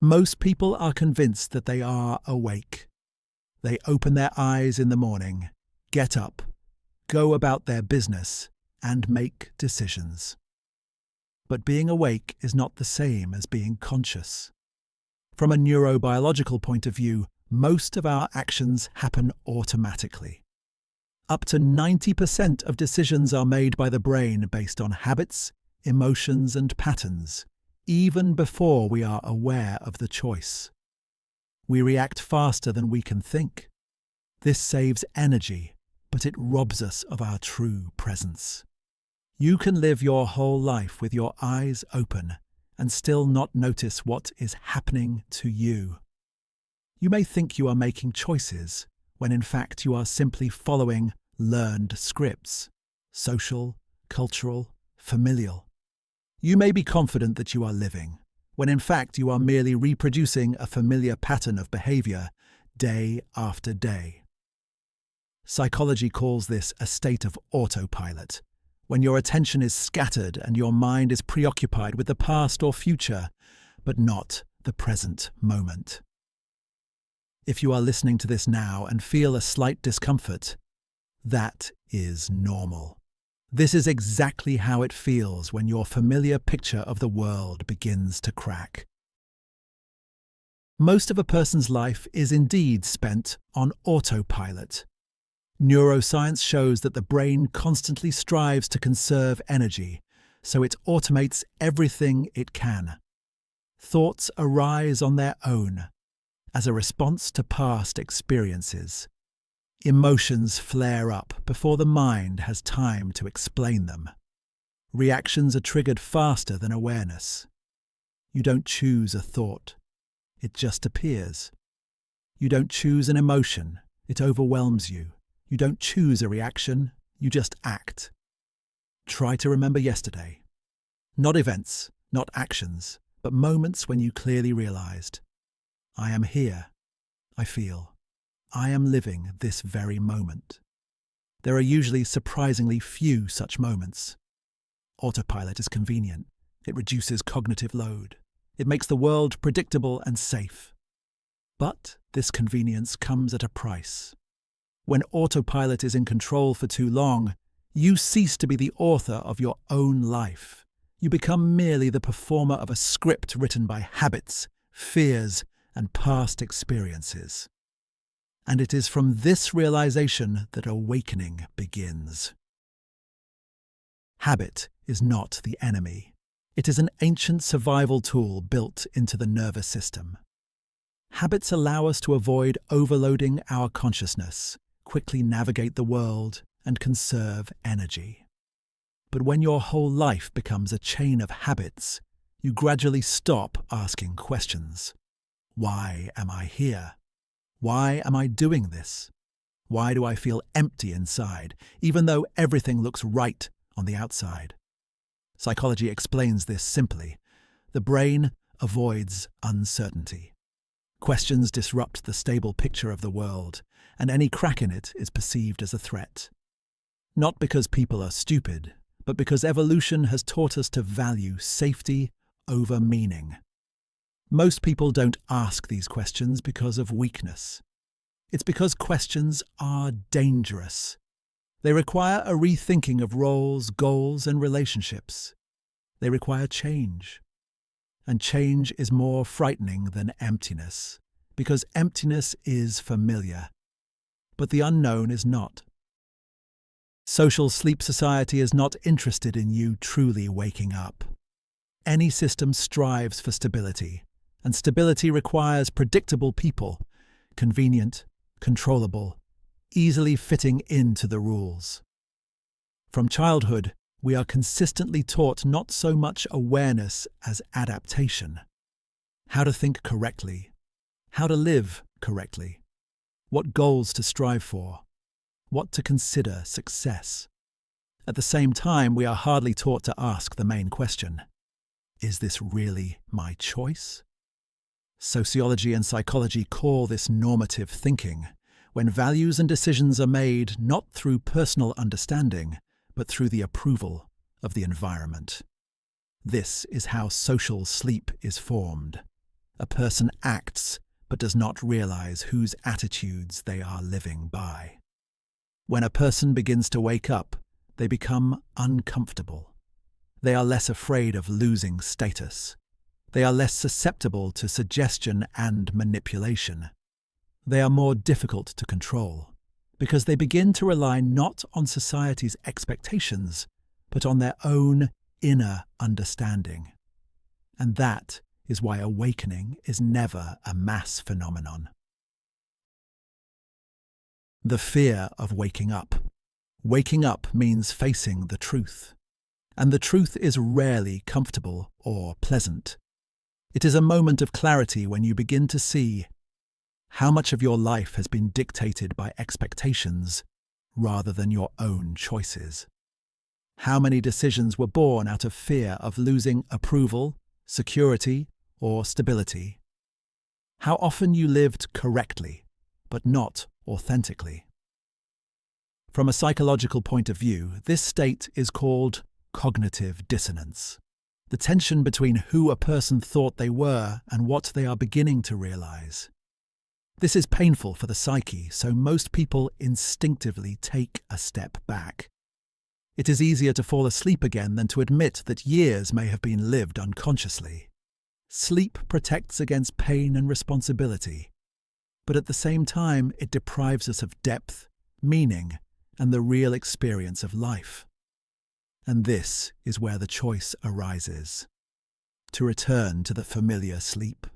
Most people are convinced that they are awake. They open their eyes in the morning, get up, go about their business, and make decisions. But being awake is not the same as being conscious. From a neurobiological point of view, most of our actions happen automatically. Up to 90% of decisions are made by the brain based on habits, emotions, and patterns, even before we are aware of the choice. We react faster than we can think. This saves energy, but it robs us of our true presence. You can live your whole life with your eyes open and still not notice what is happening to you. You may think you are making choices, when in fact you are simply following learned scripts, social, cultural, familial. You may be confident that you are living, when in fact you are merely reproducing a familiar pattern of behavior day after day. Psychology calls this a state of autopilot, when your attention is scattered and your mind is preoccupied with the past or future, but not the present moment. If you are listening to this now and feel a slight discomfort, that is normal. This is exactly how it feels when your familiar picture of the world begins to crack. Most of a person's life is indeed spent on autopilot. Neuroscience shows that the brain constantly strives to conserve energy, so it automates everything it can. Thoughts arise on their own, as a response to past experiences. Emotions flare up before the mind has time to explain them. Reactions are triggered faster than awareness. You don't choose a thought. It just appears. You don't choose an emotion. It overwhelms you. You don't choose a reaction. You just act. Try to remember yesterday. Not events, not actions, but moments when you clearly realized, I am here. I feel. I am living this very moment. There are usually surprisingly few such moments. Autopilot is convenient. It reduces cognitive load. It makes the world predictable and safe. But this convenience comes at a price. When autopilot is in control for too long, you cease to be the author of your own life. You become merely the performer of a script written by habits, fears, and past experiences. And it is from this realization that awakening begins. Habit is not the enemy. It is an ancient survival tool built into the nervous system. Habits allow us to avoid overloading our consciousness, quickly navigate the world, and conserve energy. But when your whole life becomes a chain of habits, you gradually stop asking questions. Why am I here? Why am I doing this? Why do I feel empty inside, even though everything looks right on the outside? Psychology explains this simply. The brain avoids uncertainty. Questions disrupt the stable picture of the world, and any crack in it is perceived as a threat. Not because people are stupid, but because evolution has taught us to value safety over meaning. Most people don't ask these questions because of weakness. It's because questions are dangerous. They require a rethinking of roles, goals, and relationships. They require change. And change is more frightening than emptiness, because emptiness is familiar. But the unknown is not. Social sleep society is not interested in you truly waking up. Any system strives for stability, and stability requires predictable people, convenient, controllable, easily fitting into the rules. From childhood, we are consistently taught not so much awareness as adaptation. How to think correctly, how to live correctly, what goals to strive for, what to consider success. At the same time, we are hardly taught to ask the main question: is this really my choice? Sociology and psychology call this normative thinking, when values and decisions are made not through personal understanding, but through the approval of the environment. This is how social sleep is formed. A person acts but does not realize whose attitudes they are living by. When a person begins to wake up, they become uncomfortable. They are less afraid of losing status. They are less susceptible to suggestion and manipulation. They are more difficult to control because they begin to rely not on society's expectations, but on their own inner understanding. And that is why awakening is never a mass phenomenon. The fear of waking up. Waking up means facing the truth. And the truth is rarely comfortable or pleasant. It is a moment of clarity when you begin to see how much of your life has been dictated by expectations rather than your own choices. How many decisions were born out of fear of losing approval, security, or stability? How often you lived correctly, but not authentically. From a psychological point of view, this state is called cognitive dissonance, the tension between who a person thought they were and what they are beginning to realize. This is painful for the psyche, so most people instinctively take a step back. It is easier to fall asleep again than to admit that years may have been lived unconsciously. Sleep protects against pain and responsibility, but at the same time it deprives us of depth, meaning, and the real experience of life. And this is where the choice arises: to return to the familiar sleep,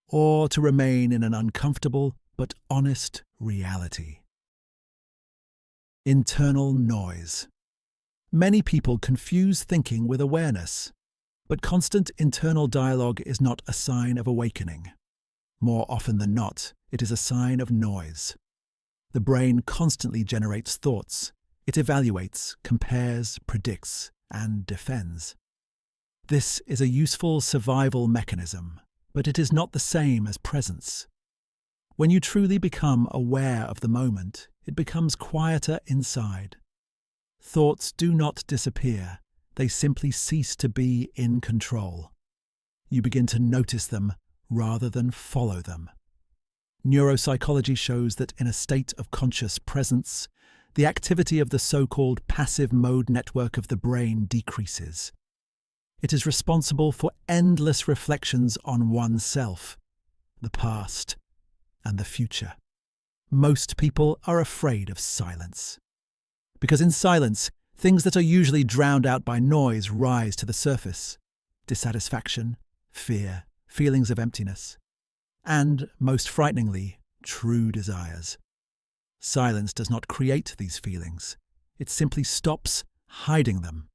or to remain in an uncomfortable but honest reality. Internal noise. Many people confuse thinking with awareness, but constant internal dialogue is not a sign of awakening. More often than not, it is a sign of noise. The brain constantly generates thoughts. It evaluates, compares, predicts, and defends. This is a useful survival mechanism, but it is not the same as presence. When you truly become aware of the moment, it becomes quieter inside. Thoughts do not disappear, they simply cease to be in control. You begin to notice them rather than follow them. Neuropsychology shows that in a state of conscious presence, the activity of the so-called passive mode network of the brain decreases. It is responsible for endless reflections on oneself, the past, and the future. Most people are afraid of silence, because in silence, things that are usually drowned out by noise rise to the surface: dissatisfaction, fear, feelings of emptiness, and, most frighteningly, true desires. Silence does not create these feelings. It simply stops hiding them.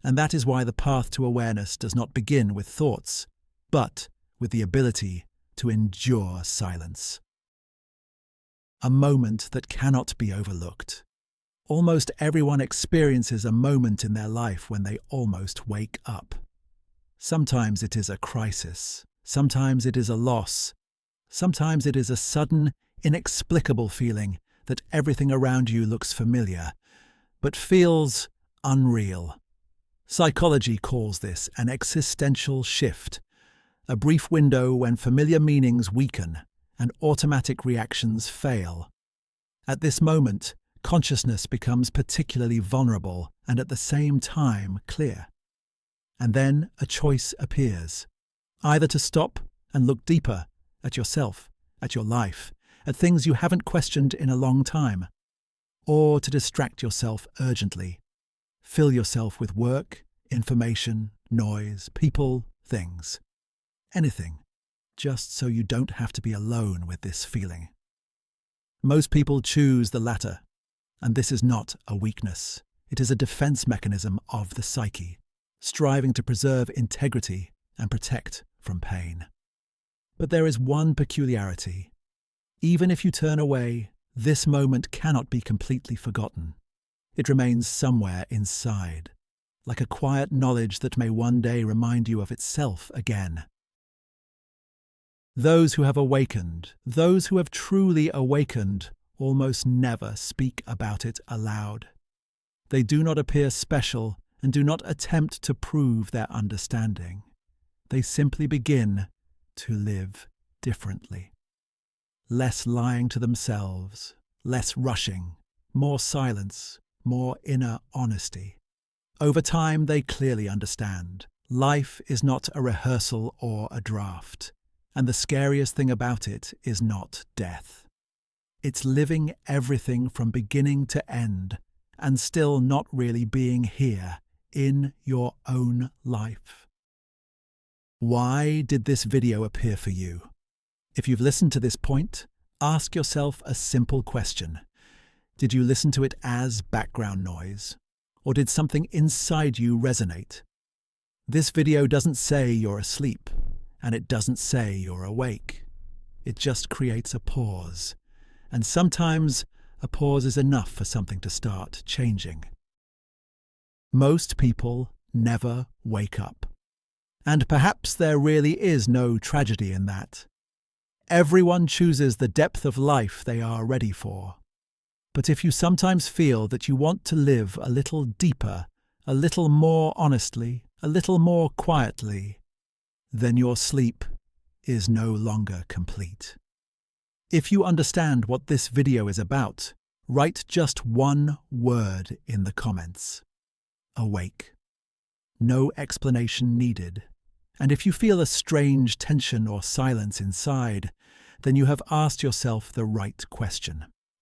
And that is why the path to awareness does not begin with thoughts, but with the ability to endure silence. A moment that cannot be overlooked. Almost everyone experiences a moment in their life when they almost wake up. Sometimes it is a crisis. Sometimes it is a loss. Sometimes it is a sudden, inexplicable feeling that everything around you looks familiar, but feels unreal. Psychology calls this an existential shift, a brief window when familiar meanings weaken and automatic reactions fail. At this moment, consciousness becomes particularly vulnerable and at the same time clear. And then a choice appears, either to stop and look deeper at yourself, at your life, at things you haven't questioned in a long time, or to distract yourself urgently. Fill yourself with work, information, noise, people, things. Anything, just so you don't have to be alone with this feeling. Most people choose the latter, and this is not a weakness. It is a defense mechanism of the psyche, striving to preserve integrity and protect from pain. But there is one peculiarity. Even if you turn away, this moment cannot be completely forgotten. It remains somewhere inside, like a quiet knowledge that may one day remind you of itself again. Those who have awakened, those who have truly awakened, almost never speak about it aloud. They do not appear special and do not attempt to prove their understanding. They simply begin to live differently. Less lying to themselves, less rushing, more silence, more inner honesty. Over time, they clearly understand. Life is not a rehearsal or a draft, and the scariest thing about it is not death. It's living everything from beginning to end and still not really being here in your own life. Why did this video appear for you? If you've listened to this point, ask yourself a simple question. Did you listen to it as background noise? Or did something inside you resonate? This video doesn't say you're asleep, and it doesn't say you're awake. It just creates a pause. And sometimes a pause is enough for something to start changing. Most people never wake up. And perhaps there really is no tragedy in that. Everyone chooses the depth of life they are ready for. But if you sometimes feel that you want to live a little deeper, a little more honestly, a little more quietly, then your sleep is no longer complete. If you understand what this video is about, write just one word in the comments. Awake. No explanation needed. And if you feel a strange tension or silence inside, then you have asked yourself the right question.